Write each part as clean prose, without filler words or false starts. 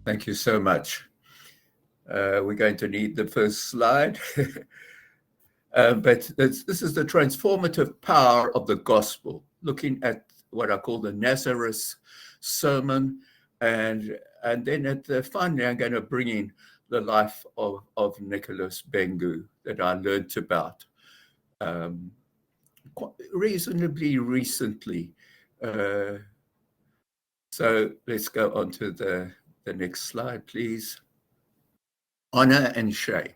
Thank you so much. We're going to need the first slide. But this is the transformative power of the gospel, looking at what I call the Nazareth sermon. And then at the finally, I'm going to bring in the life of Nicholas Bhengu that I learned about quite reasonably recently. So let's go on to the next slide, please. Honor and shame.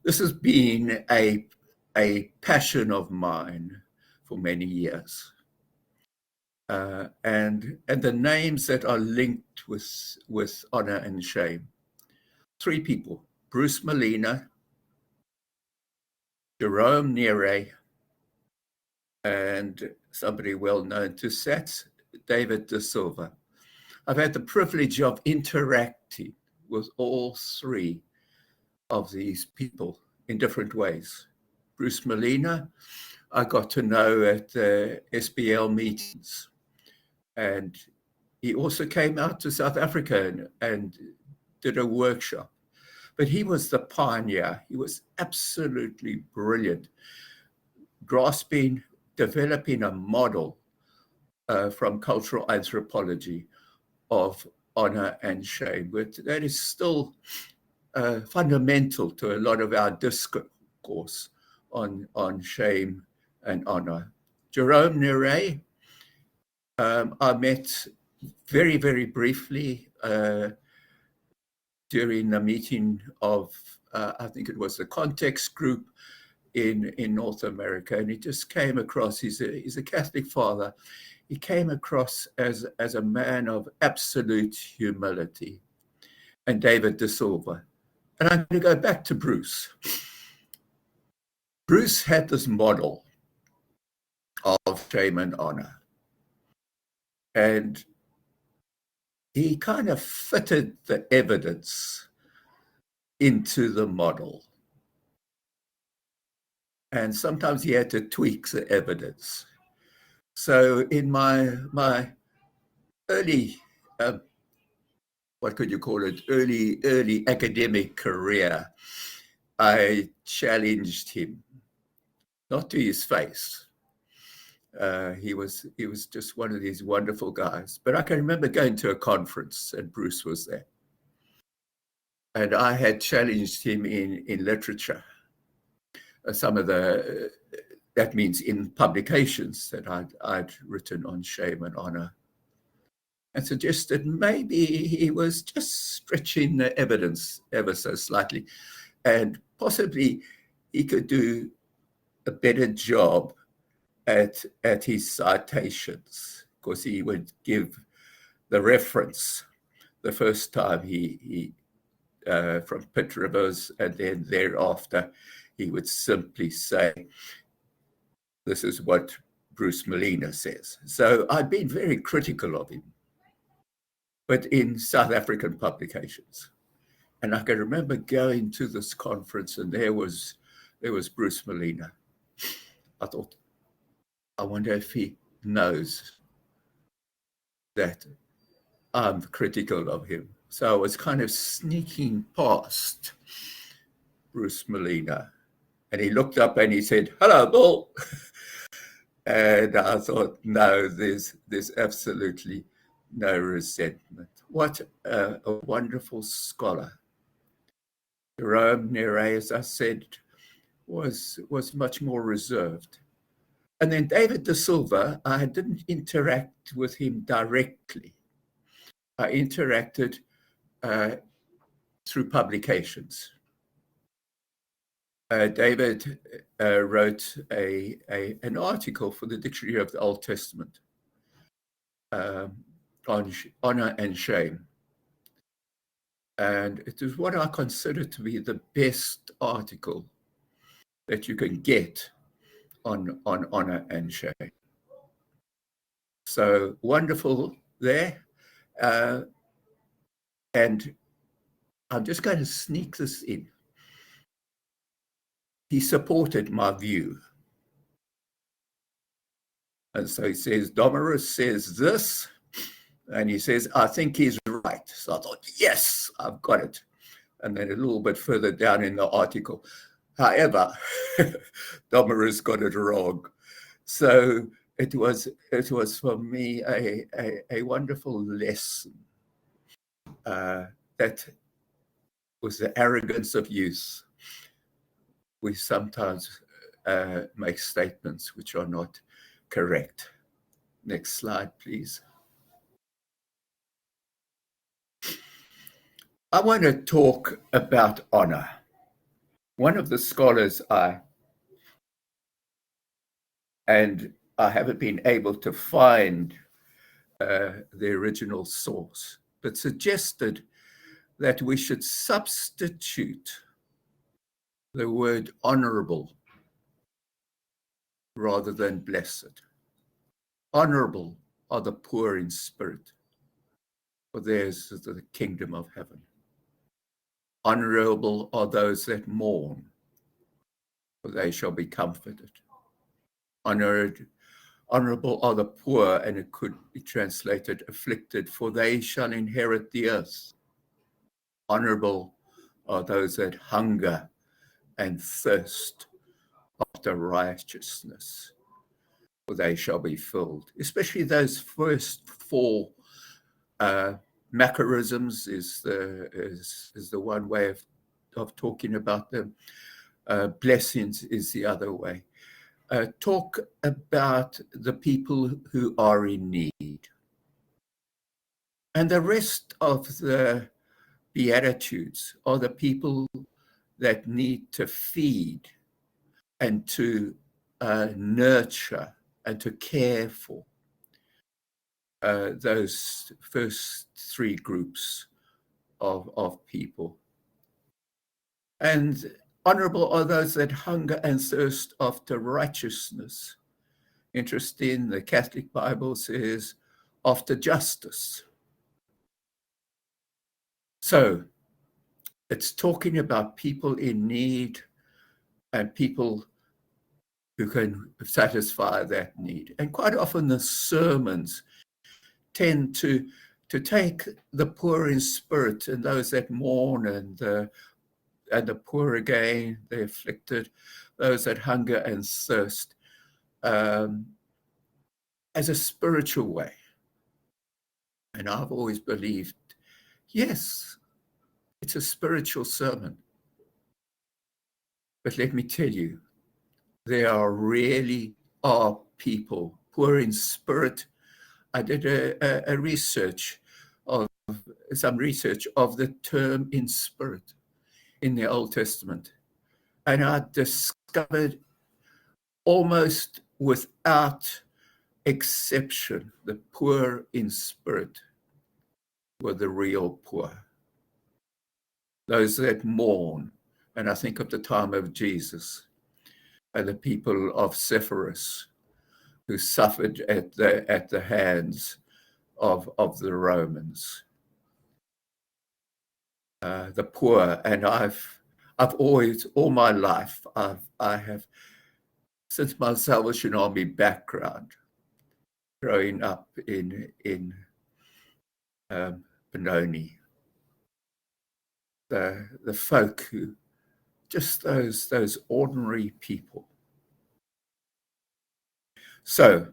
This has been a passion of mine for many years. And the names that are linked with honor and shame. 3 people: Bruce Molina, Jerome Nere, and somebody well known to SATS, David De Silva. I've had the privilege of interacting with all 3 of these people in different ways. Bruce Molina, I got to know at the SBL meetings. And he also came out to South Africa and did a workshop. But he was the pioneer. He was absolutely brilliant, grasping, developing a model from cultural anthropology of honor and shame. But that is still fundamental to a lot of our discourse on shame and honor. Jerome Nere, I met very, very briefly during a meeting of, I think it was the Context Group in North America, and he just came across, he's a Catholic father, he came across as a man of absolute humility. And David De Silva. And I'm going to go back to Bruce. Bruce had this model of shame and honor. And he kind of fitted the evidence into the model. And sometimes he had to tweak the evidence. So in my early, what could you call it, early academic career, I challenged him, not to his face. He was just one of these wonderful guys. But I can remember going to a conference and Bruce was there. And I had challenged him in literature. Some of that means in publications that I'd written on shame and honor, and suggested maybe he was just stretching the evidence ever so slightly, and possibly he could do a better job at his citations, because he would give the reference the first time he from Pitt Rivers, and then thereafter he would simply say, this is what Bruce Molina says. So I've been very critical of him, but in South African publications. And I can remember going to this conference, and there was Bruce Molina. I thought, I wonder if he knows that I'm critical of him. So I was kind of sneaking past Bruce Molina, and he looked up and he said, "Hello, Bill." And I thought, no, there's absolutely no resentment. What a wonderful scholar. Jerome Nere, as I said, was much more reserved. And then David De Silva, I didn't interact with him directly. I interacted through publications. David wrote an article for the Dictionary of the Old Testament on honor and shame. And it is what I consider to be the best article that you can get on honor and shame. So wonderful there. And I'm just going to sneak this in. He supported my view. And so he says, Domeris says this, and he says, I think he's right. right. So I thought, yes, I've got it. And then a little bit further down in the article, however, Domeris got it wrong. So it was for me a wonderful lesson that was the arrogance of youth. We sometimes make statements which are not correct. Next slide, please. I want to talk about honor. One of the scholars I haven't been able to find the original source, but suggested that we should substitute the word honorable rather than blessed. Honorable are the poor in spirit, for theirs is the kingdom of heaven. Honorable are those that mourn, for they shall be comforted. Honorable are the poor, and it could be translated afflicted, for they shall inherit the earth. Honorable are those that hunger and thirst after righteousness, for they shall be filled. Especially those first four macarisms is the one way of talking about them. Blessings is the other way. Talk about the people who are in need. And the rest of the Beatitudes are the people that need to feed and to nurture and to care for those first three groups of people. And honorable are those that hunger and thirst after righteousness. Interesting, the Catholic Bible says after justice. So it's talking about people in need and people who can satisfy that need. And quite often the sermons tend to take the poor in spirit and those that mourn and the poor again, the afflicted, those that hunger and thirst, as a spiritual way. And I've always believed, yes, it's a spiritual sermon. But let me tell you, there really are people poor in spirit. I did a research of the term in spirit in the Old Testament. And I discovered almost without exception, the poor in spirit were the real poor. Those that mourn, and I think of the time of Jesus, and the people of Sepphoris who suffered at the hands of the Romans. The poor, and I've always, all my life, I have, since my Salvation Army background, growing up in Benoni, the folk who, just those ordinary people. So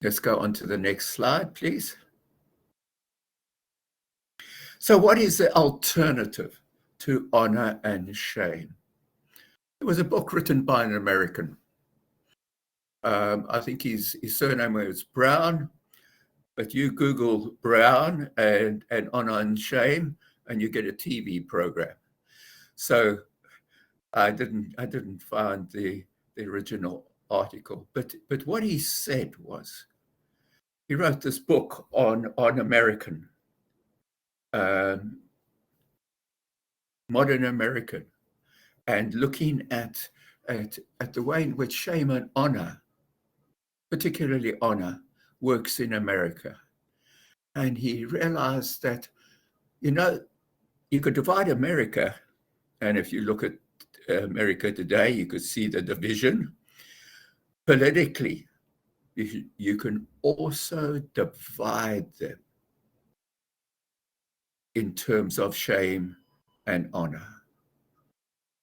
let's go on to the next slide, please. So what is the alternative to honor and shame? There was a book written by an American. I think his surname was Brown, but you Google Brown and honor and shame, and you get a TV program. So I didn't find the original article, but what he said was, he wrote this book on American, modern American, and looking at the way in which shame and honor, particularly honor, works in America. And he realized that, you could divide America, and if you look at America today, you could see the division. Politically, you can also divide them in terms of shame and honor.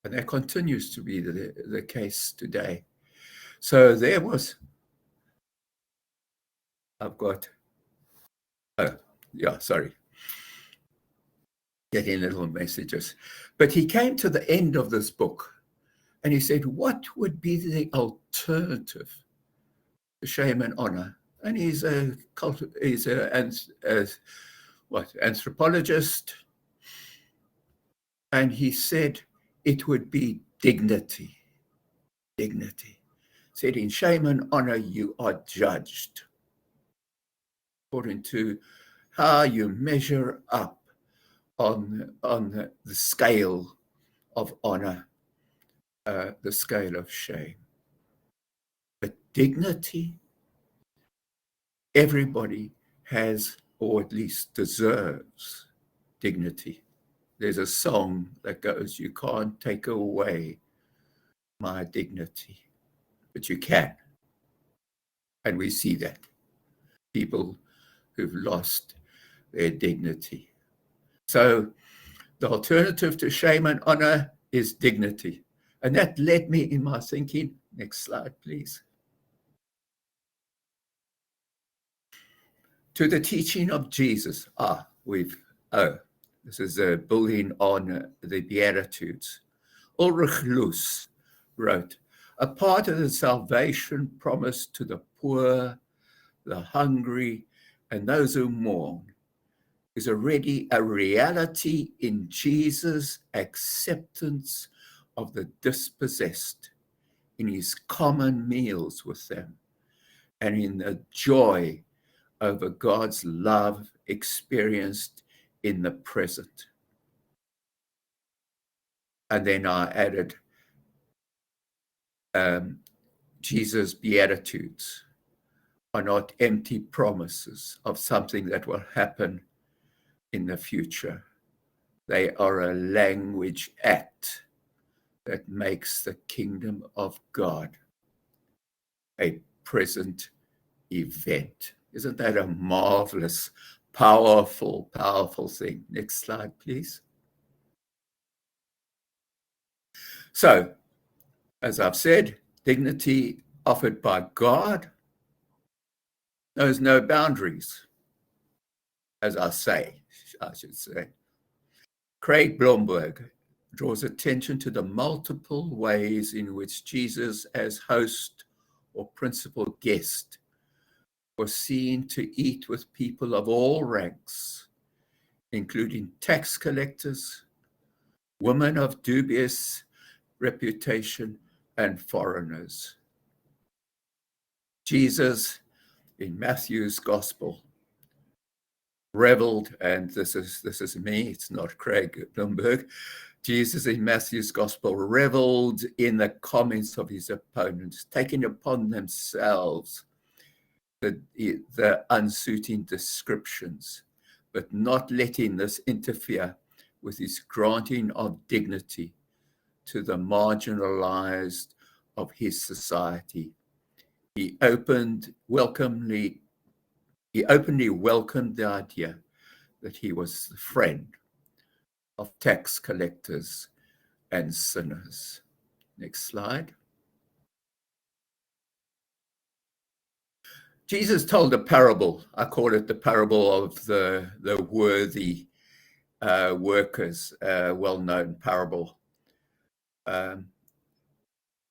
And that continues to be the case today. So there was, getting little messages. But he came to the end of this book and he said, what would be the alternative to shame and honor? And he's anthropologist. And he said it would be dignity. Dignity. Said in shame and honor, you are judged according to how you measure up on the scale of honor, the scale of shame. But dignity, everybody has, or at least deserves, dignity. There's a song that goes, you can't take away my dignity, but you can. And we see that. People who've lost their dignity. So the alternative to shame and honor is dignity. And that led me in my thinking. Next slide, please. To the teaching of Jesus. This is building on the Beatitudes. Ulrich Loos wrote, a part of the salvation promised to the poor, the hungry, and those who mourn is already a reality in Jesus' acceptance of the dispossessed, in his common meals with them, and in the joy over God's love experienced in the present. And then I added Jesus' Beatitudes are not empty promises of something that will happen in the future. They are a language act that makes the kingdom of God a present event. Isn't that a marvelous, powerful, powerful thing? Next slide, please. So, as I've said, dignity offered by God knows no boundaries, as I should say. Craig Blomberg draws attention to the multiple ways in which Jesus, as host or principal guest, was seen to eat with people of all ranks, including tax collectors, women of dubious reputation, and foreigners. Jesus, in Matthew's Gospel, reveled, and this is me, it's not Craig Blomberg. Jesus in Matthew's Gospel reveled in the comments of his opponents, taking upon themselves the unsuiting descriptions, but not letting this interfere with his granting of dignity to the marginalized of his society. He openly welcomed the idea that he was the friend of tax collectors and sinners. Next slide. Jesus told a parable. I call it the parable of the worthy workers, well-known parable. And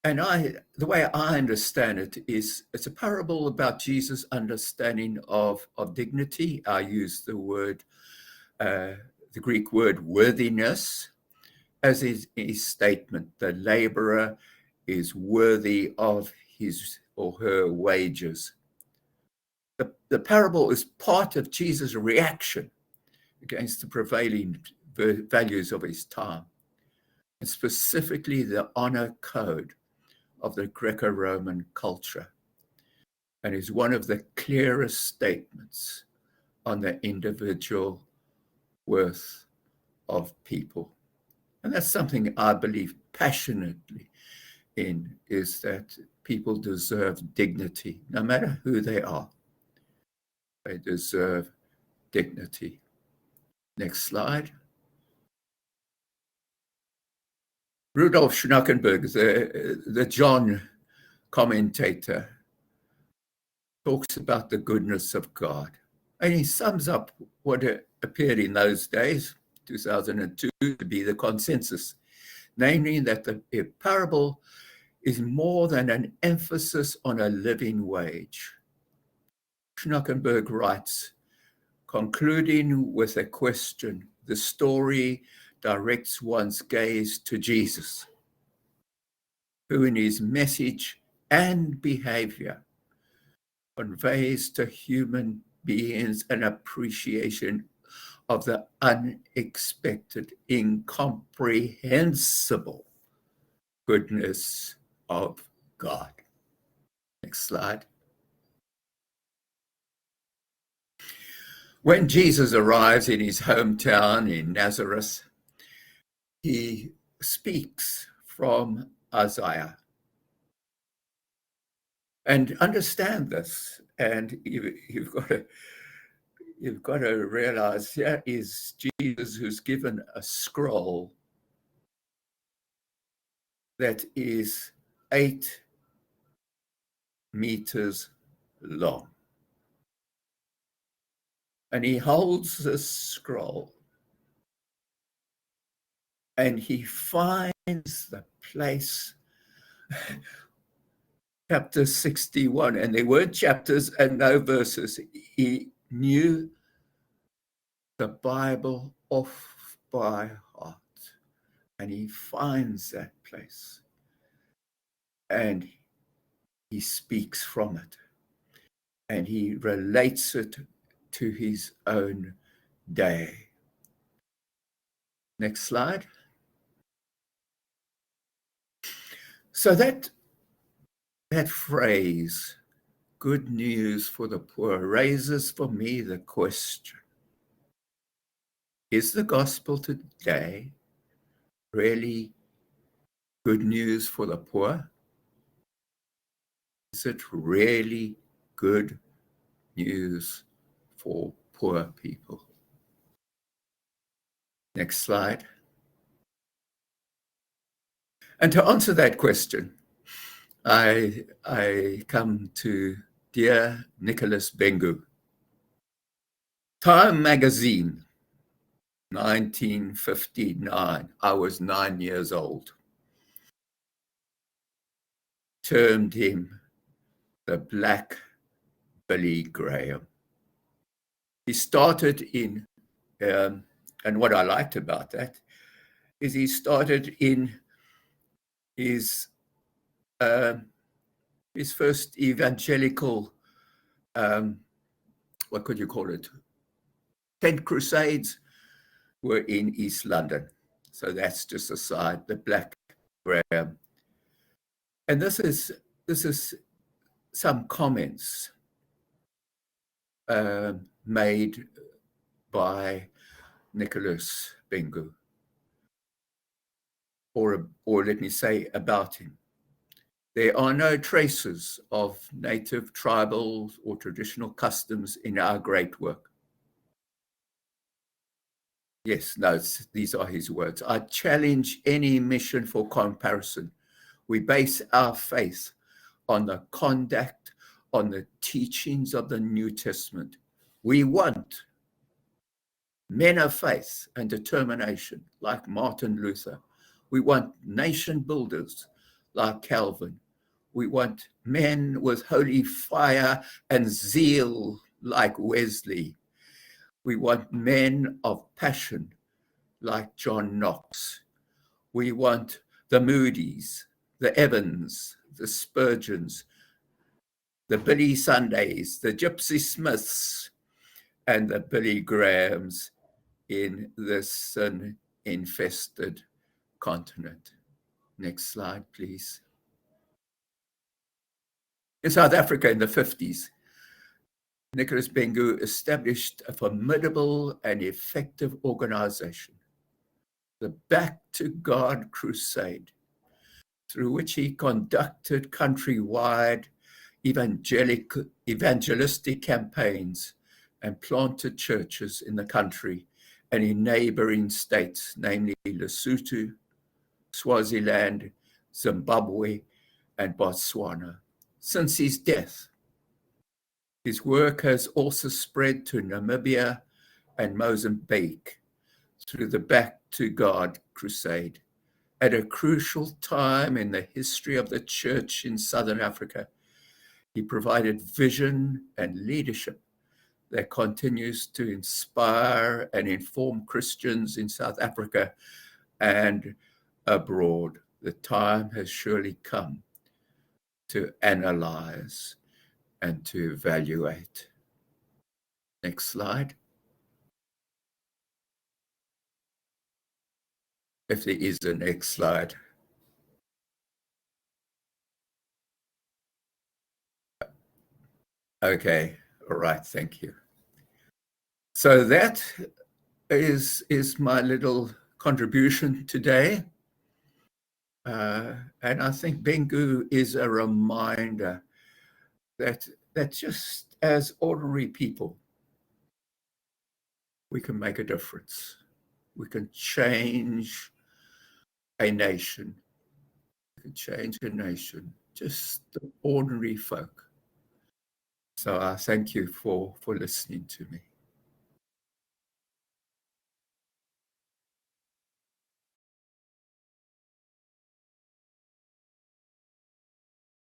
the way I understand it is it's a parable about Jesus' understanding of dignity. I use the Greek word worthiness as his statement. The laborer is worthy of his or her wages. The parable is part of Jesus' reaction against the prevailing values of his time, and specifically the honor code of the Greco-Roman culture, and is one of the clearest statements on the individual worth of people. And that's something I believe passionately in, is that people deserve dignity, no matter who they are. They deserve dignity. Next slide. Rudolf Schnackenberg, the John commentator, talks about the goodness of God. And he sums up what appeared in those days, 2002, to be the consensus, namely that the parable is more than an emphasis on a living wage. Schnackenberg writes, concluding with a question, the story directs one's gaze to Jesus, who in his message and behavior conveys to human beings an appreciation of the unexpected, incomprehensible goodness of God. Next slide. When Jesus arrives in his hometown in Nazareth, he speaks from Isaiah. And understand this, and you've got to realize here is Jesus who's given a scroll that is 8 meters long. And he holds this scroll and he finds the place, chapter 61, and there were chapters and no verses. He knew the Bible off by heart, and he finds that place and he speaks from it and he relates it to his own day. Next slide. So that phrase, good news for the poor, raises for me the question, is the gospel today really good news for the poor? Is it really good news for poor people? Next slide. And to answer that question, I come to dear Nicholas Bhengu. Time magazine, 1959, I was 9 years old, termed him the Black Billy Graham. He started in, and what I liked about that is he started in his first evangelical, what could you call it? Tent crusades were in East London. So that's just a side, the Black Graham. And this is some comments made by Nicholas Bhengu, or let me say about him. There are no traces of native, tribal, or traditional customs in our great work. Yes, no, these are his words. I challenge any mission for comparison. We base our faith on the conduct, on the teachings of the New Testament. We want men of faith and determination like Martin Luther. We want nation builders like Calvin. We want men with holy fire and zeal like Wesley. We want men of passion like John Knox. We want the Moody's, the Evans, the Spurgeons, the Billy Sundays, the Gypsy Smiths, and the Billy Grahams in this sin-infested continent. Next slide, please. In South Africa in the 50s, Nicholas Bhengu established a formidable and effective organization, the Back to God Crusade, through which he conducted countrywide evangelistic campaigns and planted churches in the country and in neighboring states, namely Lesotho, Swaziland, Zimbabwe, and Botswana. Since his death, his work has also spread to Namibia and Mozambique through the Back to God crusade. At a crucial time in the history of the church in Southern Africa, he provided vision and leadership that continues to inspire and inform Christians in South Africa and abroad. The time has surely come to analyze and to evaluate. Next slide. If there is a next slide. Okay, all right, thank you. So that is my little contribution today. And I think Bhengu is a reminder that just as ordinary people, we can make a difference. We can change a nation. We can change a nation, just the ordinary folk. So I thank you for listening to me.